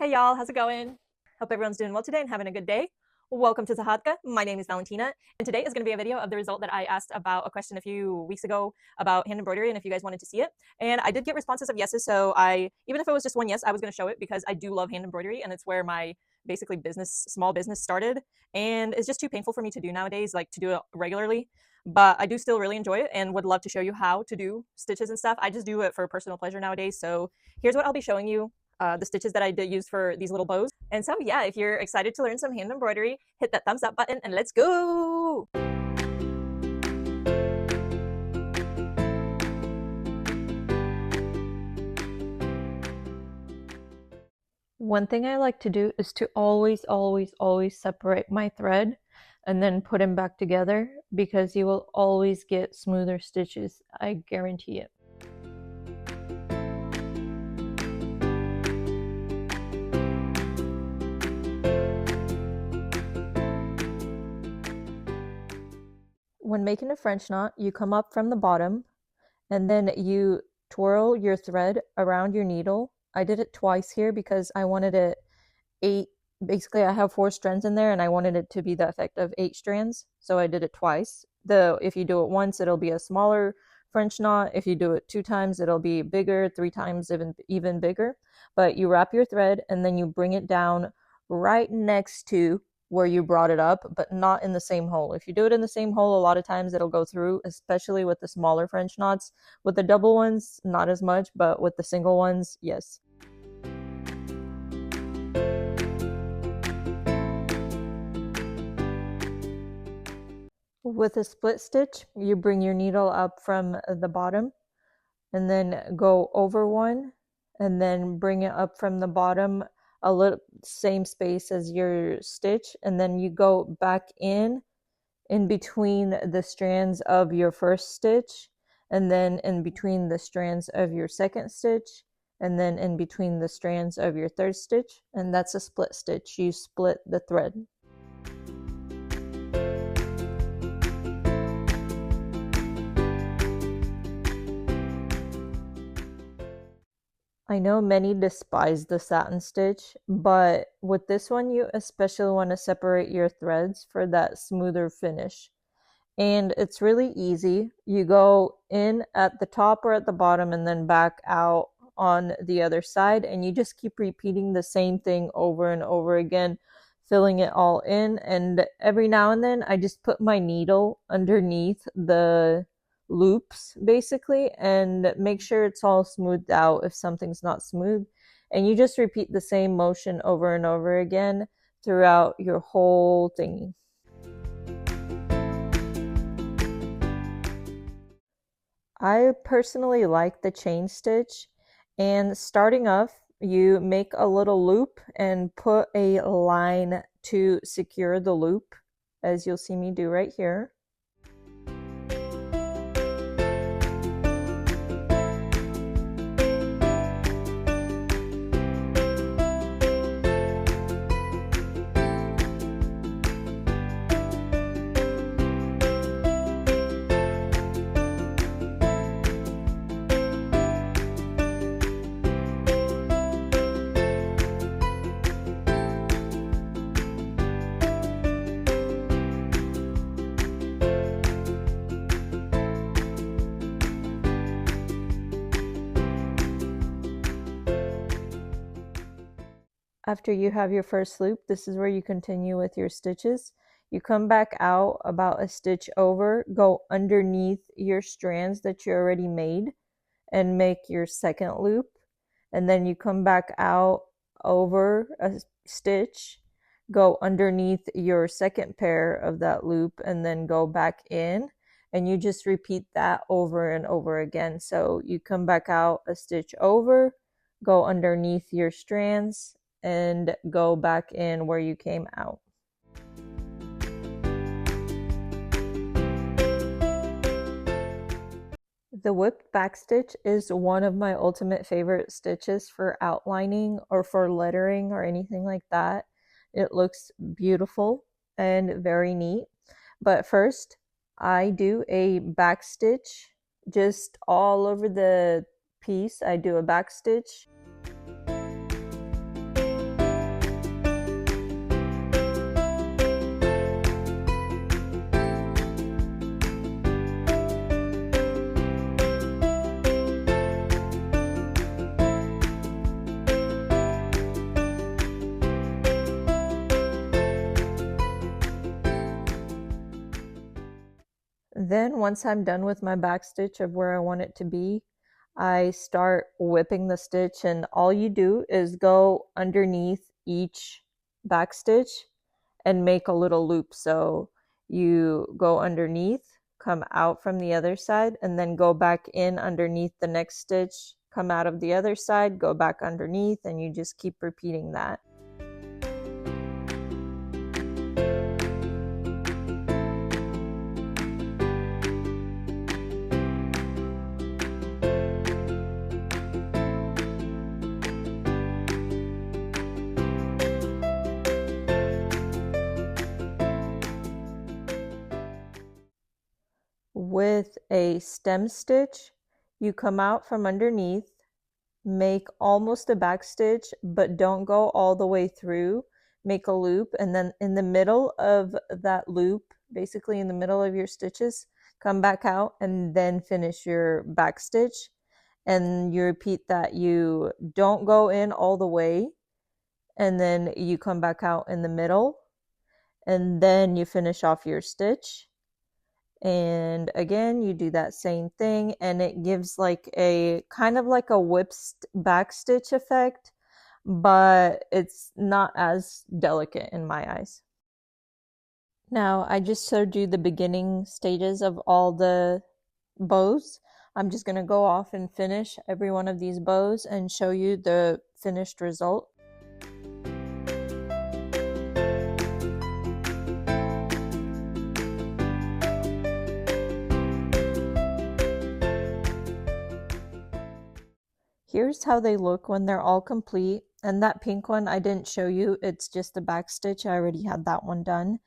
Hey y'all, how's it going? Hope everyone's doing well today and having a good day. Welcome to Zahatka. My name is Valentina, and today is going to be a video of the result that I asked about a question a few weeks ago about hand embroidery and if you guys wanted to see it. And I did get responses of yeses, so even if it was just one yes, I was going to show it because I do love hand embroidery and it's where my basically small business started. And it's just too painful for me to do nowadays, like to do it regularly. But I do still really enjoy it and would love to show you how to do stitches and stuff. I just do it for personal pleasure nowadays. So here's what I'll be showing you. The stitches that I did use for these little bows. And so yeah, if you're excited to learn some hand embroidery, hit that thumbs up button and let's go! One thing I like to do is to always separate my thread and then put them back together because you will always get smoother stitches. I guarantee it. When making a French knot, you come up from the bottom and then you twirl your thread around your needle. I did it twice here because I wanted it 8, basically I have 4 strands in there and I wanted it to be the effect of 8 strands. So I did it twice. If you do it once, it'll be a smaller French knot. If you do it 2 times, it'll be bigger, 3 times even bigger. But you wrap your thread and then you bring it down right next to where you brought it up, but not in the same hole. If you do it in the same hole, a lot of times it'll go through, especially with the smaller French knots. With the double ones, not as much, but with the single ones, yes. With a split stitch, you bring your needle up from the bottom and then go over one and then bring it up from the bottom a little same space as your stitch, and then you go back in between the strands of your first stitch, and then in between the strands of your second stitch, and then in between the strands of your third stitch, and that's a split stitch. You split the thread. I know many despise the satin stitch, but with this one you especially want to separate your threads for that smoother finish. And it's really easy. You go in at the top or at the bottom and then back out on the other side, and you just keep repeating the same thing over and over again, filling it all in. And every now and then I just put my needle underneath the loops basically and make sure it's all smoothed out if something's not smooth, and you just repeat the same motion over and over again throughout your whole thingy. I personally like the chain stitch, and starting off you make a little loop and put a line to secure the loop, as you'll see me do right here. After you have your first loop, this is where you continue with your stitches. You come back out about a stitch over, go underneath your strands that you already made and make your second loop. And then you come back out over a stitch, go underneath your second pair of that loop, and then go back in. And you just repeat that over and over again. So you come back out a stitch over, go underneath your strands, and go back in where you came out. The whipped back stitch is one of my ultimate favorite stitches for outlining or for lettering or anything like that. It looks beautiful and very neat. But first, I do a back stitch just all over the piece. I do a back stitch. Then once I'm done with my back stitch of where I want it to be, I start whipping the stitch, and all you do is go underneath each back stitch and make a little loop. So you go underneath, come out from the other side, and then go back in underneath the next stitch, come out of the other side, go back underneath, and you just keep repeating that. With a stem stitch, you come out from underneath, make almost a back stitch, but don't go all the way through. Make a loop, and then in the middle of that loop, basically in the middle of your stitches, come back out and then finish your back stitch. And you repeat that. You don't go in all the way, and then you come back out in the middle, and then you finish off your stitch. And again, you do that same thing, and it gives like a kind of like a back stitch effect, but it's not as delicate in my eyes. Now, I just showed you the beginning stages of all the bows. I'm just going to go off and finish every one of these bows and show you the finished result. Here's how they look when they're all complete. And that pink one I didn't show you. It's just a back stitch. I already had that one done.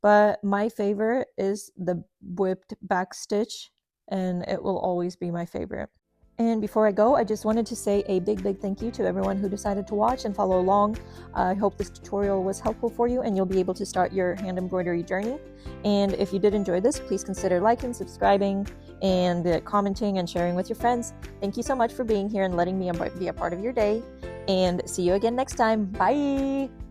But my favorite is the whipped back stitch, and it will always be my favorite. And before I go, I just wanted to say a big thank you to everyone who decided to watch and follow along. I hope this tutorial was helpful for you and you'll be able to start your hand embroidery journey. And if you did enjoy this, please consider liking, subscribing, and commenting and sharing with your friends. Thank you so much for being here and letting me be a part of your day. And see you again next time. Bye!